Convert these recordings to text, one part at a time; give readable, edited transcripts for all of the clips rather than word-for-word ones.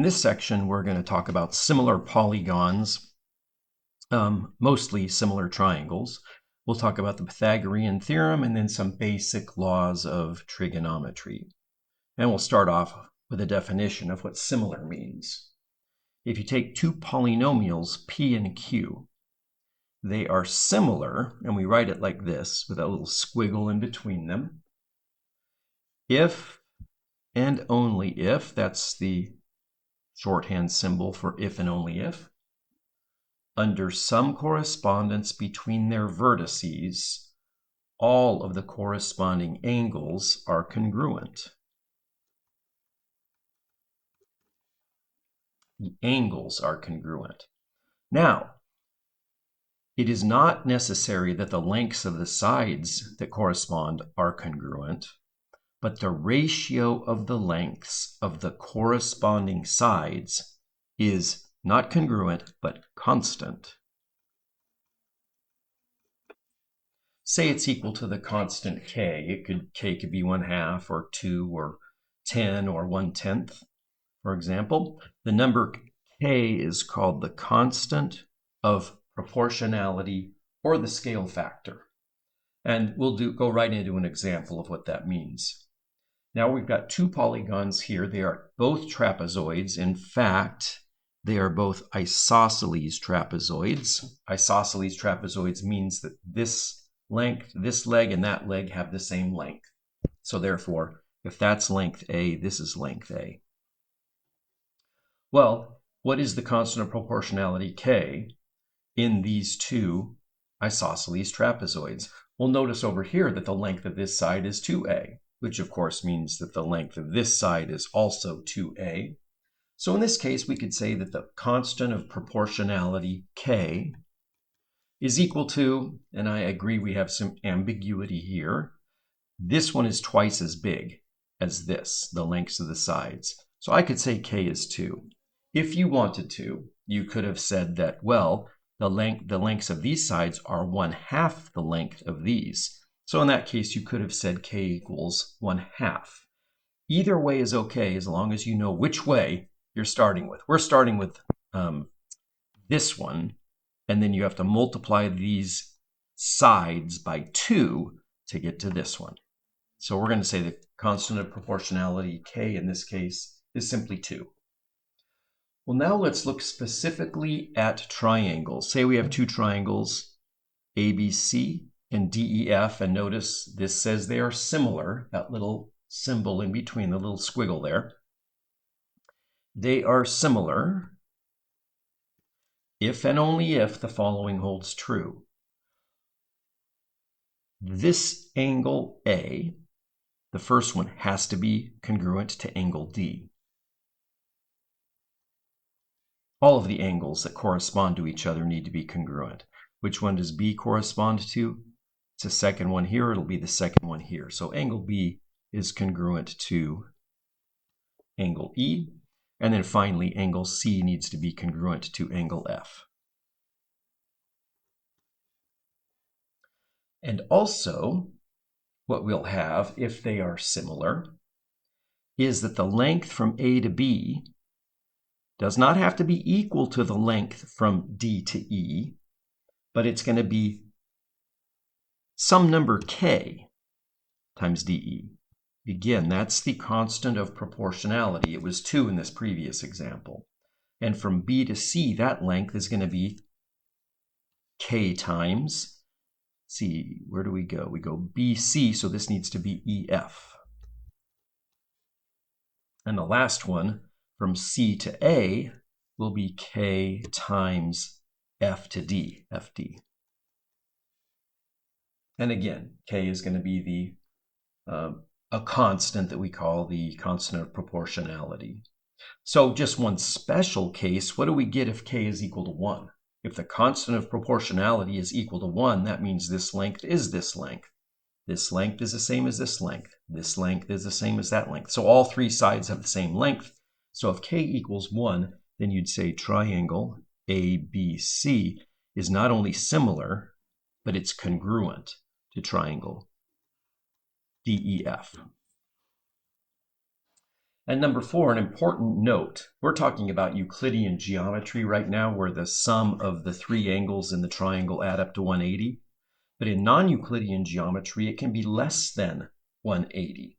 In this section, we're going to talk about similar polygons, mostly similar triangles. We'll talk about the Pythagorean theorem and then some basic laws of trigonometry. And we'll start off with a definition of what similar means. If you take two polynomials, p and q, they are similar, and we write it like this with a little squiggle in between them. If and only if, that's the shorthand symbol for if and only if, under some correspondence between their vertices, all of the corresponding angles are congruent. The angles are congruent. Now, it is not necessary that the lengths of the sides that correspond are congruent, but the ratio of the lengths of the corresponding sides is not congruent, but constant. Say it's equal to the constant k. K could be 1/2 or 2 or 10 or 1/10, for example. The number k is called the constant of proportionality or the scale factor. And we'll go right into an example of what that means. Now we've got two polygons here. They are both trapezoids. In fact, they are both isosceles trapezoids. Isosceles trapezoids means that this length, this leg, and that leg have the same length. So therefore, if that's length A, this is length A. Well, what is the constant of proportionality K in these two isosceles trapezoids? Well, notice over here that the length of this side is 2A, which of course means that the length of this side is also 2A. So in this case, we could say that the constant of proportionality K is equal to, and I agree we have some ambiguity here, this one is twice as big as this, the lengths of the sides. So I could say K is 2. If you wanted to, you could have said that, well, the lengths of these sides are 1/2 the length of these. So in that case, you could have said K equals 1/2. Either way is okay as long as you know which way you're starting with. We're starting with this one, and then you have to multiply these sides by 2 to get to this one. So we're going to say the constant of proportionality, K in this case, is simply 2. Well, now let's look specifically at triangles. Say we have two triangles, ABC and DEF, and notice this says they are similar, that little symbol in between, the little squiggle there. They are similar if and only if the following holds true. This angle A, the first one, has to be congruent to angle D. All of the angles that correspond to each other need to be congruent. Which one does B correspond to? It's the second one here. It'll be the second one here. So angle B is congruent to angle E. And then finally, angle C needs to be congruent to angle F. And also, what we'll have, if they are similar, is that the length from A to B does not have to be equal to the length from D to E, but it's going to be some number K times DE. Again, that's the constant of proportionality. It was 2 in this previous example. And from B to C, that length is going to be K times, see, where do we go? We go BC, so this needs to be EF. And the last one, from C to A, will be K times F to D, FD. And again, K is going to be a constant that we call the constant of proportionality. So just one special case, what do we get if K is equal to 1? If the constant of proportionality is equal to 1, that means this length is this length. This length is the same as this length. This length is the same as that length. So all three sides have the same length. So if K equals 1, then you'd say triangle ABC is not only similar, but it's congruent to triangle DEF. And number 4, an important note. We're talking about Euclidean geometry right now, where the sum of the 3 angles in the triangle add up to 180. But in non-Euclidean geometry, it can be less than 180.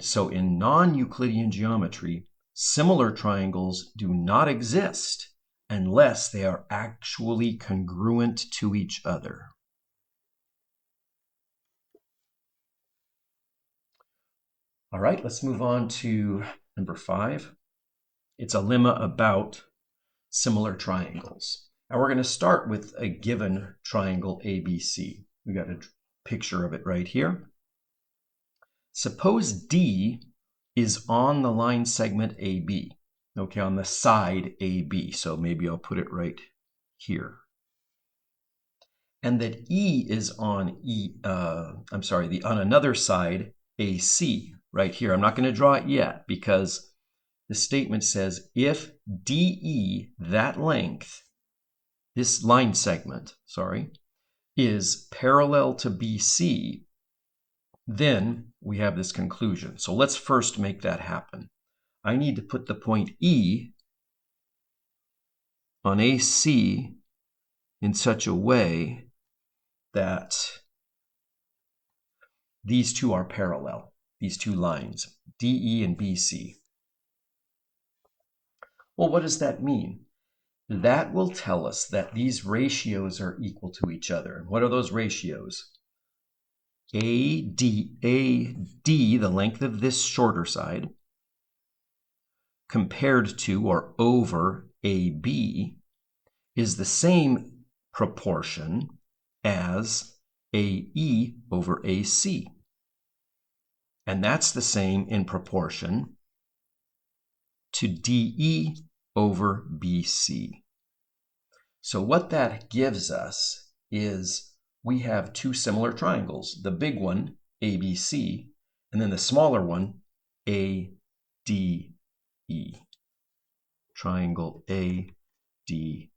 So in non-Euclidean geometry, similar triangles do not exist unless they are actually congruent to each other. All right, let's move on to number 5. It's a lemma about similar triangles. Now we're going to start with a given triangle ABC. We got a picture of it right here. Suppose D is on the line segment AB, okay, on the side AB. So maybe I'll put it right here. And that E is on on another side AC right here. I'm not going to draw it yet because the statement says if DE, that length, this line segment, is parallel to BC, then we have this conclusion. So let's first make that happen. I need to put the point E on AC in such a way that these two are parallel, these two lines, DE and BC. Well, what does that mean? That will tell us that these ratios are equal to each other. What are those ratios? AD, the length of this shorter side, compared to or over AB, is the same proportion as AE over AC. And that's the same in proportion to DE over BC. So what that gives us is we have two similar triangles, the big one, ABC, and then the smaller one, ADE. Triangle ADE.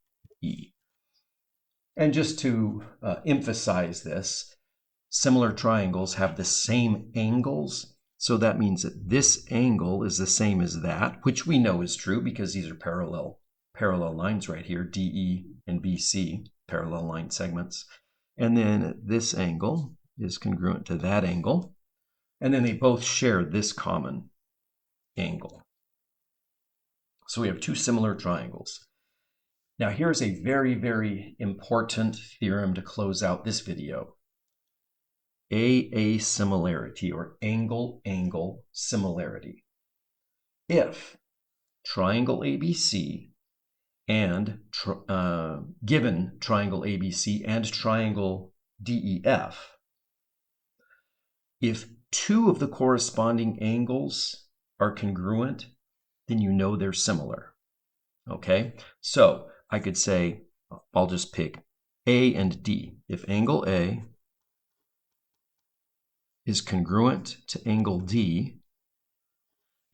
And just to emphasize this, similar triangles have the same angles. So that means that this angle is the same as that, which we know is true because these are parallel lines right here, DE and BC, parallel line segments. And then this angle is congruent to that angle. And then they both share this common angle. So we have two similar triangles. Now here's a very, very important theorem to close out this video. AA similarity, or angle-angle similarity. If triangle ABC and given triangle ABC and triangle DEF, if two of the corresponding angles are congruent, then you know they're similar. Okay, so I could say, I'll just pick A and D. If angle A is congruent to angle D,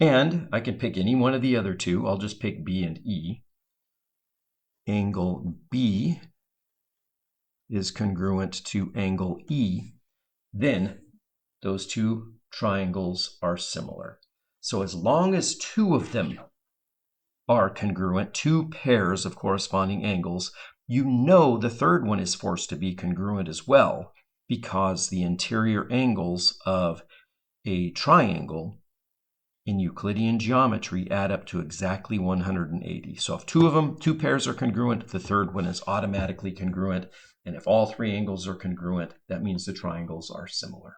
and I can pick any one of the other two, I'll just pick B and E. Angle B is congruent to angle E, then those two triangles are similar. So as long as two of them are congruent, two pairs of corresponding angles, you know the third one is forced to be congruent as well, because the interior angles of a triangle in Euclidean geometry add up to exactly 180. So if two pairs are congruent, the third one is automatically congruent. And if all three angles are congruent, that means the triangles are similar.